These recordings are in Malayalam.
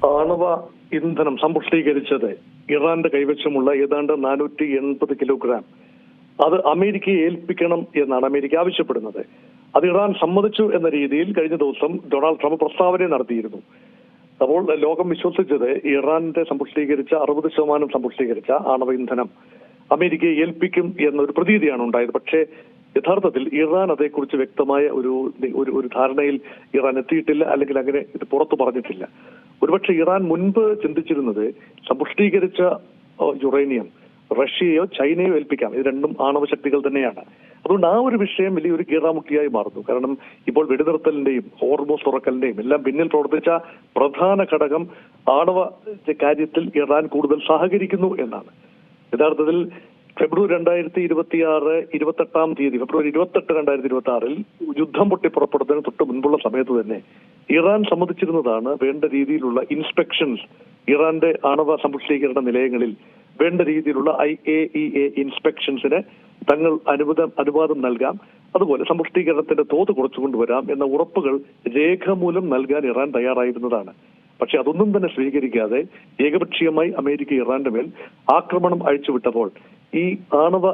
ആണവ ഇന്ധനം സമ്പുഷ്ടീകരിച്ചത് ഇറാന്റെ കൈവശമുള്ള ഏതാണ്ട് 480 കിലോഗ്രാം അത് അമേരിക്കയെ ഏൽപ്പിക്കണം എന്നാണ് അമേരിക്ക ആവശ്യപ്പെടുന്നത്. അത് ഇറാൻ സമ്മതിച്ചു എന്ന രീതിയിൽ കഴിഞ്ഞ ദിവസം ഡൊണാൾഡ് ട്രംപ് പ്രസ്താവന നടത്തിയിരുന്നു. അപ്പോൾ ലോകം വിശ്വസിച്ചത് ഇറാന്റെ സമ്പുഷ്ടീകരിച്ച 60% സമ്പുഷ്ടീകരിച്ച ആണവ ഇന്ധനം അമേരിക്കയെ ഏൽപ്പിക്കും എന്നൊരു പ്രതീതിയാണ് ഉണ്ടായത്. പക്ഷേ യഥാർത്ഥത്തിൽ ഇറാൻ അതേക്കുറിച്ച് വ്യക്തമായ ഒരു ധാരണയിൽ ഇറാൻ എത്തിയിട്ടില്ല, അല്ലെങ്കിൽ അങ്ങനെ ഇത് പുറത്തു പറഞ്ഞിട്ടില്ല. ഒരുപക്ഷെ ഇറാൻ മുൻപ് ചിന്തിച്ചിരുന്നത് സമ്പുഷ്ടീകരിച്ച യുറേനിയം റഷ്യയോ ചൈനയോ ഏൽപ്പിക്കാം, ഇത് രണ്ടും ആണവ ശക്തികൾ തന്നെയാണ്. അതുകൊണ്ട് ആ ഒരു വിഷയം വലിയൊരു കീറാമുട്ടിയായി മാറുന്നു. കാരണം ഇപ്പോൾ വെടിനിർത്തലിന്റെയും ഹോർമോസ് തുറക്കലിന്റെയും എല്ലാം പിന്നിൽ പ്രവർത്തിച്ച പ്രധാന ഘടകം ആണവ കാര്യത്തിൽ ഇറാൻ കൂടുതൽ സഹകരിക്കുന്നു എന്നാണ്. യഥാർത്ഥത്തിൽ ഫെബ്രുവരി 2026 28-ാം തീയതി ഫെബ്രുവരി 28, 2026 യുദ്ധം പൊട്ടിപ്പുറപ്പെടുന്നതിന് തൊട്ട് മുൻപുള്ള സമയത്ത് തന്നെ ഇറാൻ സമ്മതിച്ചിരുന്നതാണ് വേണ്ട രീതിയിലുള്ള ഇൻസ്പെക്ഷൻസ്, ഇറാന്റെ ആണവ സമ്പുഷ്ടീകരണ നിലയങ്ങളിൽ വേണ്ട രീതിയിലുള്ള IAEA ഇൻസ്പെക്ഷൻസിന് തങ്ങൾ അനുവാദം നൽകാം, അതുപോലെ സമ്പുഷ്ടീകരണത്തിന്റെ തോത് കുറച്ചുകൊണ്ടുവരാം എന്ന ഉറപ്പുകൾ രേഖാമൂലം നൽകാൻ ഇറാൻ തയ്യാറായിരുന്നതാണ്. പക്ഷെ അതൊന്നും തന്നെ സ്വീകരിക്കാതെ ഏകപക്ഷീയമായി അമേരിക്ക ഇറാന്റെ മേൽ ആക്രമണം അഴിച്ചുവിട്ടപ്പോൾ ഈ ആണവ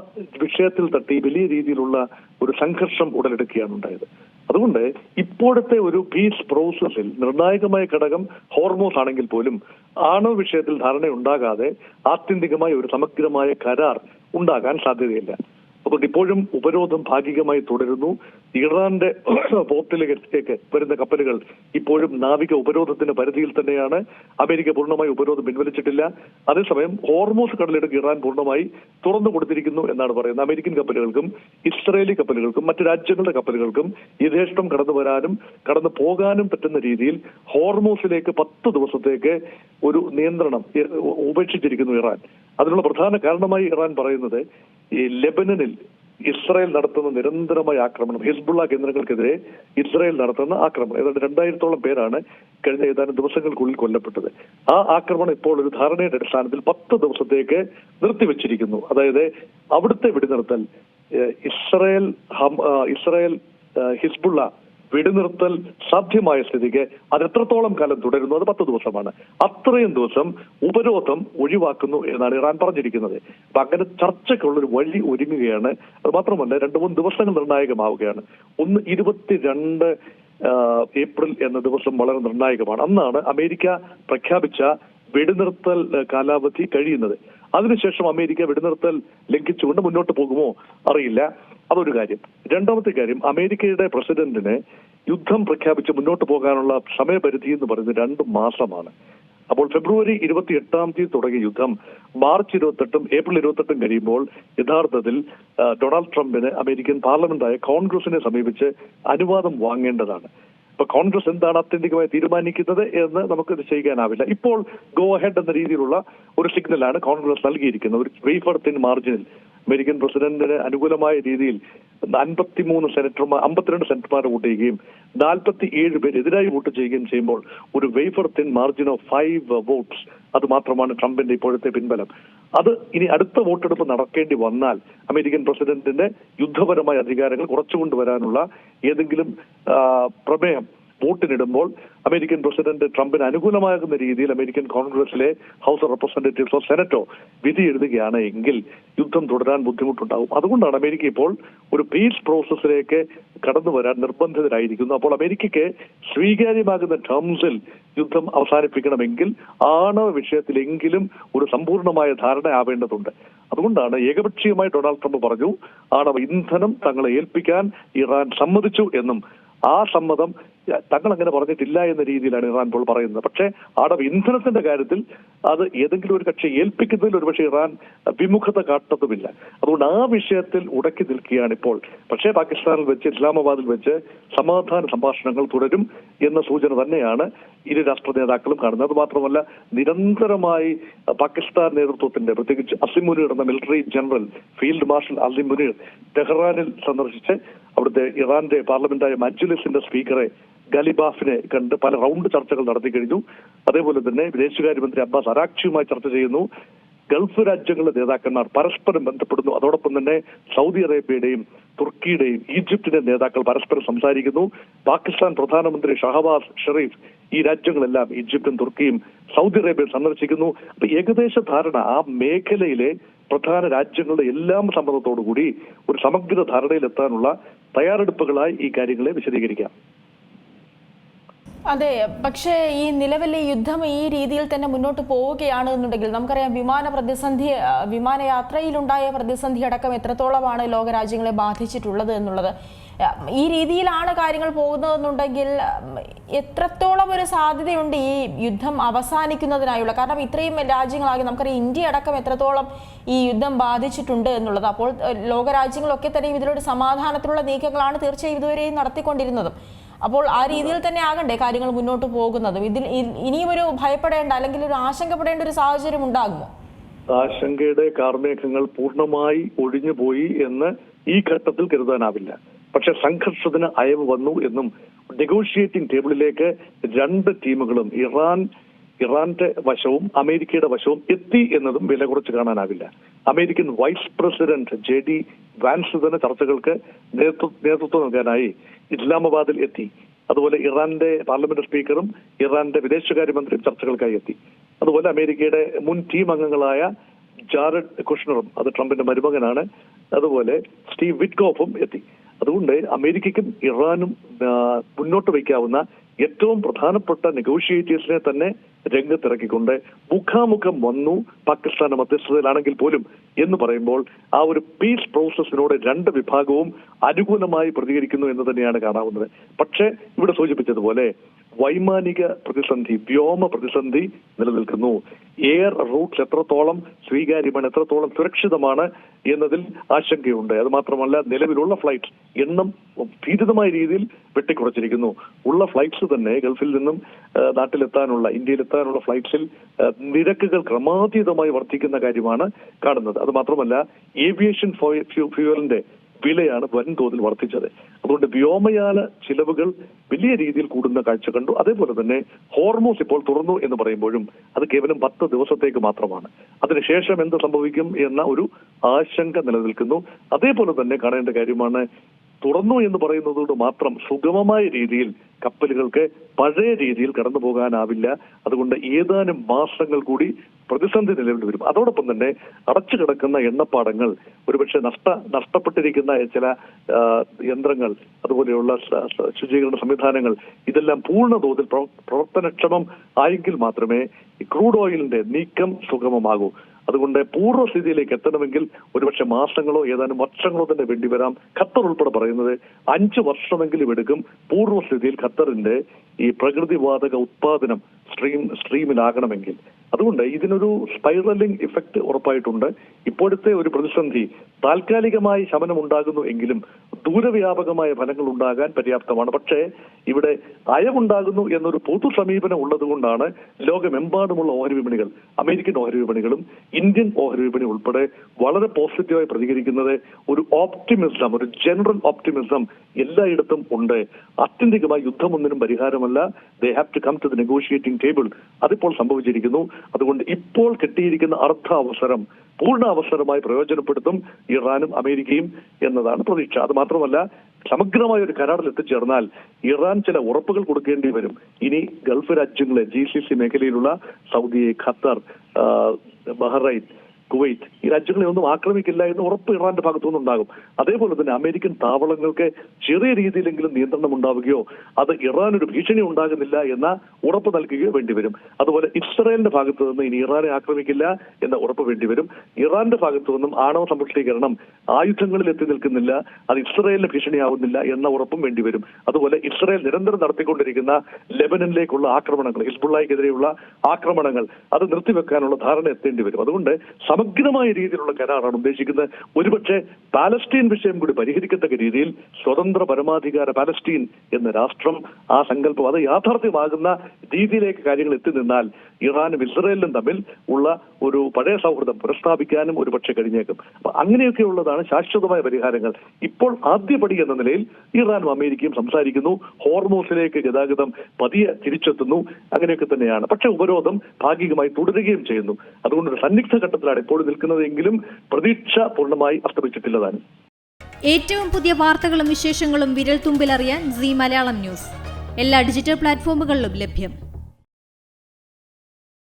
വിഷയത്തിൽ തട്ടി വലിയ രീതിയിലുള്ള ഒരു സംഘർഷം ഉടലെടുക്കുകയാണ് ഉണ്ടായത്. അതുകൊണ്ട് ഇപ്പോഴത്തെ ഒരു പീസ് പ്രോസസ്സിൽ നിർണായകമായ ഘടകം ഹോർമോസ് ആണെങ്കിൽ പോലും ആണവ വിഷയത്തിൽ ധാരണയുണ്ടാകാതെ ആത്യന്തികമായ ഒരു സമഗ്രമായ കരാർ ഉണ്ടാകാൻ സാധ്യതയില്ല. അതുകൊണ്ട് ഇപ്പോഴും ഉപരോധം ഭാഗികമായി തുടരുന്നു. ഇറാന്റെ പോർട്ടിലേക്ക് വരുന്ന കപ്പലുകൾ ഇപ്പോഴും നാവിക ഉപരോധത്തിന്റെ പരിധിയിൽ തന്നെയാണ്. അമേരിക്ക പൂർണ്ണമായി ഉപരോധം പിൻവലിച്ചിട്ടില്ല. അതേസമയം ഹോർമോസ് കടലിടുക്ക് ഇറാൻ പൂർണ്ണമായി തുറന്നു കൊടുത്തിരിക്കുന്നു എന്നാണ് പറയുന്നത്. അമേരിക്കൻ കപ്പലുകൾക്കും ഇസ്രയേലി കപ്പലുകൾക്കും മറ്റു രാജ്യങ്ങളുടെ കപ്പലുകൾക്കും യഥേഷ്ടം കടന്നു വരാനും കടന്നു പോകാനും പറ്റുന്ന രീതിയിൽ ഹോർമോസിലേക്ക് 10 ദിവസത്തേക്ക് ഒരു നിയന്ത്രണം ഉപേക്ഷിച്ചിരിക്കുന്നു ഇറാൻ. അതിനുള്ള പ്രധാന കാരണമായി ഇറാൻ പറയുന്നത് ഈ ലെബനനിൽ ഇസ്രായേൽ നടത്തുന്ന നിരന്തരമായ ആക്രമണം, ഹിസ്ബുള്ള കേന്ദ്രങ്ങൾക്കെതിരെ ഇസ്രായേൽ നടത്തുന്ന ആക്രമണം, ഏതാണ്ട് 2000-ഓളം പേരാണ് കഴിഞ്ഞ ഏതാനും ദിവസങ്ങൾക്കുള്ളിൽ കൊല്ലപ്പെട്ടത്. ആ ആക്രമണം ഇപ്പോൾ ഒരു ധാരണയുടെ അടിസ്ഥാനത്തിൽ 10 ദിവസത്തേക്ക് നിർത്തിവെച്ചിരിക്കുന്നു. അതായത് അവിടുത്തെ വെടിനിർത്തൽ ഇസ്രായേൽ ഹിസ്ബുള്ള വെടിനിർത്തൽ സാധ്യമായ സ്ഥിതിക്ക് അത് എത്രത്തോളം കാലം തുടരുന്നു, അത് 10 ദിവസമാണ്. അത്രയും ദിവസം ഉപരോധം ഒഴിവാക്കുന്നു എന്നാണ് ഇറാൻ പറഞ്ഞിരിക്കുന്നത്. അപ്പൊ അങ്ങനെ ചർച്ചയ്ക്കുള്ളൊരു വഴി ഒരുങ്ങുകയാണ്. അത് മാത്രമല്ല 2-3 ദിവസങ്ങൾ നിർണായകമാവുകയാണ്. ഒന്ന് 22 ഏപ്രിൽ എന്ന ദിവസം വളരെ നിർണായകമാണ്. അന്നാണ് അമേരിക്ക പ്രഖ്യാപിച്ച വെടിനിർത്തൽ കാലാവധി കഴിയുന്നത്. അതിനുശേഷം അമേരിക്ക വെടിനിർത്തൽ ലംഘിച്ചുകൊണ്ട് മുന്നോട്ട് പോകുമോ അറിയില്ല. അതൊരു കാര്യം. രണ്ടാമത്തെ കാര്യം, അമേരിക്കയുടെ പ്രസിഡന്റിന് യുദ്ധം പ്രഖ്യാപിച്ച് മുന്നോട്ട് പോകാനുള്ള സമയപരിധി എന്ന് പറയുന്നത് 2 മാസമാണ്. അപ്പോൾ ഫെബ്രുവരി 28-ാം തീയതി തുടങ്ങിയ യുദ്ധം മാർച്ച് 28-ഉം ഏപ്രിൽ 28-ഉം കഴിയുമ്പോൾ യഥാർത്ഥത്തിൽ ഡൊണാൾഡ് ട്രംപിന് അമേരിക്കൻ പാർലമെന്റായ കോൺഗ്രസിനെ സമീപിച്ച് അനുവാദം വാങ്ങേണ്ടതാണ്. ഇപ്പൊ കോൺഗ്രസ് എന്താണ് ആത്യന്തികമായി തീരുമാനിക്കുന്നത് എന്ന് നമുക്കിത് ചെയ്യാനാവില്ല. ഇപ്പോൾ ഗോ അഹെഡ് എന്ന രീതിയിലുള്ള ഒരു സിഗ്നലാണ് കോൺഗ്രസ് നൽകിയിരിക്കുന്നത്. ഒരു വേഫർ തിൻ മാർജിനിൽ അമേരിക്കൻ പ്രസിഡന്റിന് അനുകൂലമായ രീതിയിൽ 52 സെനറ്റർമാർ വോട്ട് ചെയ്യുകയും 47 പേര് എതിരായി വോട്ട് ചെയ്യുകയും ചെയ്യുമ്പോൾ ഒരു wafer thin margin of 5 votes അത് മാത്രമാണ് ട്രംപിന്റെ ഇപ്പോഴത്തെ പിൻബലം. അത് ഇനി അടുത്ത വോട്ടെടുപ്പ് നടക്കേണ്ടി വന്നാൽ അമേരിക്കൻ പ്രസിഡന്റിന്റെ യുദ്ധപരമായ അധികാരങ്ങൾ കുറച്ചുകൊണ്ടുവരാനുള്ള ഏതെങ്കിലും പ്രമേയം വോട്ടിനിടുമ്പോൾ അമേരിക്കൻ പ്രസിഡന്റ് ട്രംപിന് അനുകൂലമാകുന്ന രീതിയിൽ അമേരിക്കൻ കോൺഗ്രസിലെ ഹൗസ് ഓഫ് റെപ്രസെന്റേറ്റീവ്സോ സെനറ്റോ വിധി എഴുതുകയാണ് എങ്കിൽ യുദ്ധം തുടരാൻ ബുദ്ധിമുട്ടുണ്ടാവും. അതുകൊണ്ടാണ് അമേരിക്ക ഇപ്പോൾ ഒരു പീസ് പ്രോസസ്സിലേക്ക് കടന്നു വരാൻ നിർബന്ധിതരായിരിക്കുന്നു. അപ്പോൾ അമേരിക്കയ്ക്ക് സ്വീകാര്യമാകുന്ന ടേംസിൽ യുദ്ധം അവസാനിപ്പിക്കണമെങ്കിൽ ആണവ വിഷയത്തിലെങ്കിലും ഒരു സമ്പൂർണമായ ധാരണ ആവേണ്ടതുണ്ട്. അതുകൊണ്ടാണ് ഏകപക്ഷീയമായി ഡൊണാൾഡ് ട്രംപ് പറഞ്ഞു ആണവ ഇന്ധനം തങ്ങളെ ഏൽപ്പിക്കാൻ ഇറാൻ സമ്മതിച്ചു എന്നും ആ സമ്മതം തങ്ങൾ അങ്ങനെ പറഞ്ഞിട്ടില്ല എന്ന രീതിയിലാണ് ഇറാൻ ഇപ്പോൾ പറയുന്നത്. പക്ഷേ ആണവ ഇന്ധനത്തിന്റെ കാര്യത്തിൽ അത് ഏതെങ്കിലും ഒരു കക്ഷി ഏൽപ്പിക്കുന്നതിൽ ഒരുപക്ഷെ ഇറാൻ വിമുഖത കാട്ടത്തുമില്ല. അതുകൊണ്ട് ആ വിഷയത്തിൽ ഉടക്കി നിൽക്കുകയാണ് ഇപ്പോൾ. പക്ഷേ പാകിസ്ഥാനിൽ വെച്ച് ഇസ്ലാമാബാദിൽ വെച്ച് സമാധാന സംഭാഷണങ്ങൾ തുടരും എന്ന സൂചന തന്നെയാണ് ഇരു രാഷ്ട്ര നേതാക്കളും കാണുന്നത്. അത് മാത്രമല്ല നിരന്തരമായി പാകിസ്ഥാൻ നേതൃത്വത്തിന്റെ, പ്രത്യേകിച്ച് അസിം മുനീർ എന്ന military general field marshal Asim Munir ടെഹ്റാനിൽ സന്ദർശിച്ച് അവിടുത്തെ ഇറാന്റെ പാർലമെന്റായ മജ്ലിസിന്റെ സ്പീക്കറെ ഗലിബാഫിനെ കണ്ട് പല റൗണ്ട് ചർച്ചകൾ നടത്തി കഴിഞ്ഞു. അതേപോലെ തന്നെ വിദേശകാര്യമന്ത്രി അബ്ബാസ് അരാക്ചിയുമായി ചർച്ച ചെയ്യുന്നു. ഗൾഫ് രാജ്യങ്ങളുടെ നേതാക്കന്മാർ പരസ്പരം ബന്ധപ്പെടുന്നു. അതോടൊപ്പം തന്നെ സൗദി അറേബ്യയുടെയും തുർക്കിയുടെയും ഈജിപ്തിന്റെ നേതാക്കൾ പരസ്പരം സംസാരിക്കുന്നു. പാകിസ്ഥാൻ പ്രധാനമന്ത്രി ഷഹബാസ് ഷെറീഫ് ഈ രാജ്യങ്ങളെല്ലാം ഈജിപ്തും തുർക്കിയും സൗദി അറേബ്യയും സന്ദർശിക്കുന്നു. അപ്പൊ ഏകദേശ ധാരണ ആ മേഖലയിലെ പ്രധാന രാജ്യങ്ങളുടെ എല്ലാം സമ്മതത്തോടുകൂടി ഒരു സമഗ്ര ധാരണയിലെത്താനുള്ള തയ്യാറെടുപ്പുകളായി ഈ കാര്യങ്ങളെ വിശദീകരിക്കാം. അതെ, പക്ഷേ ഈ നിലവിലെ യുദ്ധം ഈ രീതിയിൽ തന്നെ മുന്നോട്ട് പോവുകയാണ് എന്നുണ്ടെങ്കിൽ നമുക്കറിയാം വിമാനയാത്രയിലുണ്ടായ പ്രതിസന്ധി അടക്കം എത്രത്തോളമാണ് ലോകരാജ്യങ്ങളെ ബാധിച്ചിട്ടുള്ളത് എന്നുള്ളത്. ഈ രീതിയിലാണ് കാര്യങ്ങൾ പോകുന്നതെന്നുണ്ടെങ്കിൽ എത്രത്തോളം ഒരു സാധ്യതയുണ്ട് ഈ യുദ്ധം അവസാനിക്കുന്നതിനായുള്ള? കാരണം ഇത്രയും രാജ്യങ്ങളാകെ നമുക്കറിയാം ഇന്ത്യ അടക്കം എത്രത്തോളം ഈ യുദ്ധം ബാധിച്ചിട്ടുണ്ട് എന്നുള്ളത്. അപ്പോൾ ലോകരാജ്യങ്ങളൊക്കെ തന്നെയും ഇതിലൊരു സമാധാനത്തിലുള്ള നീക്കങ്ങളാണ് തീർച്ചയായും ഇതുവരെയും നടത്തിക്കൊണ്ടിരുന്നതും. അപ്പോൾ ആ രീതിയിൽ തന്നെ ആകണ്ടേ കാര്യങ്ങൾ മുന്നോട്ട് പോകുന്നതും? ഇതിൽ ഇനിയും ഒരു ഭയപ്പെടേണ്ട അല്ലെങ്കിൽ ഒരു ആശങ്കപ്പെടേണ്ട ഒരു സാഹചര്യം ഉണ്ടാകുമോ? ആശങ്കയുടെ കാർമേഘങ്ങൾ പൂർണ്ണമായി ഒഴിഞ്ഞുപോയി എന്ന് ഈ ഘട്ടത്തിൽ കരുതാനാവില്ല. പക്ഷെ സംഘർഷത്തിന് അയവ് വന്നു എന്നും നെഗോഷിയേറ്റിംഗ് ടേബിളിലേക്ക് രണ്ട് ടീമുകളും ഇറാന്റെ വശവും അമേരിക്കയുടെ വശവും എത്തി എന്നതും വില കുറച്ച് കാണാനാവില്ല. American vice president JD Vance തന്നെ ചർച്ചകൾക്ക് നേതൃത്വം നൽകാനായി ഇസ്ലാമാബാദിൽ എത്തി. അതുപോലെ ഇറാന്റെ പാർലമെന്റ് സ്പീക്കറും ഇറാന്റെ വിദേശകാര്യമന്ത്രിയും ചർച്ചകൾക്കായി എത്തി. അതുപോലെ അമേരിക്കയുടെ മുൻ ടീം അംഗങ്ങളായ ജാരഡ് കുഷ്ണറും, അത് ട്രംപിന്റെ മരുമകനാണ്, അതുപോലെ സ്റ്റീവ് വിറ്റ്കോഫും എത്തി. അതുകൊണ്ട് അമേരിക്കയ്ക്കും ഇറാനും മുന്നോട്ട് വയ്ക്കാവുന്ന ഏറ്റവും പ്രധാനപ്പെട്ട നെഗോഷിയേറ്റേഴ്സിനെ തന്നെ രംഗത്തിറക്കിക്കൊണ്ട് മുഖാമുഖം വന്നു പാകിസ്ഥാന്റെ മധ്യസ്ഥതയിലാണെങ്കിൽ പോലും എന്ന് പറയുമ്പോൾ ആ ഒരു പീസ് പ്രോസസ്സിനോട് രണ്ട് വിഭാഗവും അനുകൂലമായി പ്രതികരിക്കുന്നു എന്ന് തന്നെയാണ് കാണാവുന്നത്. പക്ഷേ ഇവിടെ സൂചിപ്പിച്ചതുപോലെ വൈമാനിക പ്രതിസന്ധി, വ്യോമ പ്രതിസന്ധി നിലനിൽക്കുന്നു. എയർ റൂട്ട്സ് എത്രത്തോളം സ്വീകാര്യമാണ്, എത്രത്തോളം സുരക്ഷിതമാണ് എന്നതിൽ ആശങ്കയുണ്ട്. അത് മാത്രമല്ല നിലവിലുള്ള ഫ്ലൈറ്റ് എണ്ണം ഭീതിതമായ രീതിയിൽ വെട്ടിക്കുറച്ചിരിക്കുന്നു. ഉള്ള ഫ്ലൈറ്റ്സ് തന്നെ ഗൾഫിൽ നിന്നും നാട്ടിലെത്താനുള്ള, ഇന്ത്യയിലെത്താനുള്ള ഫ്ലൈറ്റ്സിൽ നിരക്കുകൾ ക്രമാതീതമായി വർദ്ധിക്കുന്ന കാര്യമാണ് കാണുന്നത്. അത് മാത്രമല്ല ഏവിയേഷൻ ഫ്യൂവലിന്റെ വിലയാണ് വൻതോതിൽ വർദ്ധിച്ചത്. അതുകൊണ്ട് വ്യോമയാന ചിലവുകൾ വലിയ രീതിയിൽ കൂടുന്ന കാഴ്ച കണ്ടു. അതേപോലെ തന്നെ ഹോർമൂസ് ഇപ്പോൾ തുറന്നു എന്ന് പറയുമ്പോഴും അത് കേവലം 10 ദിവസത്തേക്ക് മാത്രമാണ്. അതിനുശേഷം എന്ത് സംഭവിക്കും എന്ന ഒരു ആശങ്ക നിലനിൽക്കുന്നു. അതേപോലെ തന്നെ കാണേണ്ട കാര്യമാണ്, തുറന്നു എന്ന് പറയുന്നതോട് മാത്രം സുഗമമായ രീതിയിൽ കപ്പലുകൾക്ക് പഴയ രീതിയിൽ കടന്നു പോകാനാവില്ല. അതുകൊണ്ട് ഏതാനും മാസങ്ങൾ കൂടി പ്രതിസന്ധി നിലവിൽ വരും. അതോടൊപ്പം തന്നെ അടച്ചു കിടക്കുന്ന എണ്ണപ്പാടങ്ങൾ, ഒരുപക്ഷെ നഷ്ടപ്പെട്ടിരിക്കുന്ന ചില യന്ത്രങ്ങൾ, അതുപോലെയുള്ള ശുചീകരണ സംവിധാനങ്ങൾ, ഇതെല്ലാം പൂർണ്ണ തോതിൽ പ്രവർത്തനക്ഷമം ആയെങ്കിൽ മാത്രമേ ക്രൂഡ് ഓയിലിന്റെ നീക്കം സുഗമമാകൂ. അതുകൊണ്ട് പൂർവ്വസ്ഥിതിയിലേക്ക് എത്തണമെങ്കിൽ ഒരുപക്ഷെ മാസങ്ങളോ ഏതാനും വർഷങ്ങളോ തന്നെ വേണ്ടിവരാം. ഖത്തർ ഉൾപ്പെടെ പറയുന്നത് 5 വർഷമെങ്കിലും എടുക്കും പൂർവ്വസ്ഥിതിയിൽ ഖത്തറിന്റെ ഈ പ്രകൃതിവാതക ഉത്പാദനം സ്ട്രീമിലാകണമെങ്കിൽ. അതുകൊണ്ട് ഇതിനൊരു സ്പൈറലിംഗ് ഇഫക്റ്റ് ഉറപ്പായിട്ടുണ്ട്. ഇപ്പോഴത്തെ ഒരു പ്രതിസന്ധി താൽക്കാലികമായി ശമനം ഉണ്ടാകുന്നു എങ്കിലും ദൂരവ്യാപകമായ ഫലങ്ങൾ ഉണ്ടാകാൻ പര്യാപ്തമാണ്. പക്ഷേ ഇവിടെ അയവുണ്ടാകുന്നു എന്നൊരു പൊതു സമീപനം ഉള്ളതുകൊണ്ടാണ് ലോകമെമ്പാടുമുള്ള ഓഹരി വിപണികൾ, അമേരിക്കൻ ഓഹരി വിപണികളും ഇന്ത്യൻ ഓഹരി വിപണി ഉൾപ്പെടെ വളരെ പോസിറ്റീവായി പ്രതികരിക്കുന്നത്. ഒരു ഓപ്റ്റിമിസം, ഒരു ജനറൽ ഓപ്റ്റിമിസം എല്ലായിടത്തും ഉണ്ട്. ആത്യന്തികമായി യുദ്ധമൊന്നിനും പരിഹാരമല്ല. They have to come to the negotiating table. അതിപ്പോൾ സംഭവിച്ചിരിക്കുന്നു. അതുകൊണ്ട് ഇപ്പോൾ കിട്ടിയിരിക്കുന്ന അർദ്ധ അവസരം പൂർണ്ണ അവസരമായി പ്രയോജനപ്പെടുത്തും ഇറാനും അമേരിക്കയും എന്നതാണ് പ്രതീക്ഷ. അത് മാത്രമല്ല, സമഗ്രമായ ഒരു കരാറിൽ എത്തിച്ചേർന്നാൽ ഇറാൻ ചില ഉറപ്പുകൾ കൊടുക്കേണ്ടി വരും. ഇനി ഗൾഫ് രാജ്യങ്ങളെ, GCC മേഖലയിലുള്ള സൗദി, ഖത്തർ, ബഹ്റൈൻ, കുവൈറ്റ്, ഈ രാജ്യങ്ങളെ ഒന്നും ആക്രമിക്കില്ല എന്ന് ഉറപ്പ് ഇറാന്റെ ഭാഗത്തുനിന്ന് ഉണ്ടാകും. അതേപോലെ തന്നെ അമേരിക്കൻ താവളങ്ങൾക്ക് ചെറിയ രീതിയിലെങ്കിലും നിയന്ത്രണം ഉണ്ടാവുകയോ അത് ഇറാൻ ഒരു ഭീഷണി ഉണ്ടാകുന്നില്ല എന്ന ഉറപ്പ് നൽകുകയോ വേണ്ടിവരും. അതുപോലെ ഇസ്രായേലിന്റെ ഭാഗത്തു നിന്ന് ഇനി ഇറാനെ ആക്രമിക്കില്ല എന്ന ഉറപ്പ് വേണ്ടിവരും. ഇറാന്റെ ഭാഗത്തു നിന്നും ആണവ സമ്പുഷ്ടീകരണം ആയുധങ്ങളിൽ എത്തി നിൽക്കുന്നില്ല, അത് ഇസ്രായേലിന് ഭീഷണിയാവുന്നില്ല എന്ന ഉറപ്പും വേണ്ടിവരും. അതുപോലെ ഇസ്രായേൽ നിരന്തരം നടത്തിക്കൊണ്ടിരിക്കുന്ന ലെബനനിലേക്കുള്ള ആക്രമണങ്ങൾ, ഹിസ്ബുള്ളാഹിക്കെതിരെയുള്ള ആക്രമണങ്ങൾ, അത് നിർത്തിവെക്കാനുള്ള ധാരണ എത്തേണ്ടി വരും. അതുകൊണ്ട് സമഗ്രമായ രീതിയിലുള്ള കരാറാണ് ഉദ്ദേശിക്കുന്നത്. ഒരുപക്ഷെ പാലസ്തീൻ വിഷയം കൂടി പരിഹരിക്കത്തക്ക രീതിയിൽ സ്വതന്ത്ര പരമാധികാര പാലസ്തീൻ എന്ന രാഷ്ട്രം, ആ സങ്കല്പം അത് യാഥാർത്ഥ്യമാകുന്ന രീതിയിലേക്ക് കാര്യങ്ങൾ എത്തി നിന്നാൽ ഇറാനും ഇസ്രായേലും തമ്മിൽ ഉള്ള ഒരു പഴയ സൗഹൃദം പുനഃസ്ഥാപിക്കാനും ഒരുപക്ഷെ കഴിഞ്ഞേക്കും. അപ്പൊ അങ്ങനെയൊക്കെയുള്ളതാണ് ശാശ്വതമായ പരിഹാരങ്ങൾ. ഇപ്പോൾ ആദ്യപടി എന്ന നിലയിൽ ഇറാനും അമേരിക്കയും സംസാരിക്കുന്നു. ഹോർമൂസിലേക്ക് ഗതാഗതം പതിയെ തിരിച്ചെത്തുന്നു. അങ്ങനെയൊക്കെ തന്നെയാണ്. പക്ഷെ ഉപരോധം ഭാഗികമായി തുടരുകയും ചെയ്യുന്നു. അതുകൊണ്ട് ഒരു സന്നിഗ്ധ ഘട്ടത്തിലാണ് ഇപ്പോൾ നിൽക്കുന്നതെങ്കിലും പ്രതീക്ഷ പൂർണ്ണമായി അസ്തമിച്ചിട്ടില്ലതാണ്. ഏറ്റവും പുതിയ വാർത്തകളും വിശേഷങ്ങളും വിരൽ തുമ്പിലറിയാൻ സീ മലയാളം ന്യൂസ്. എല്ലാ ഡിജിറ്റൽ പ്ലാറ്റ്ഫോമുകളിലും ലഭ്യം.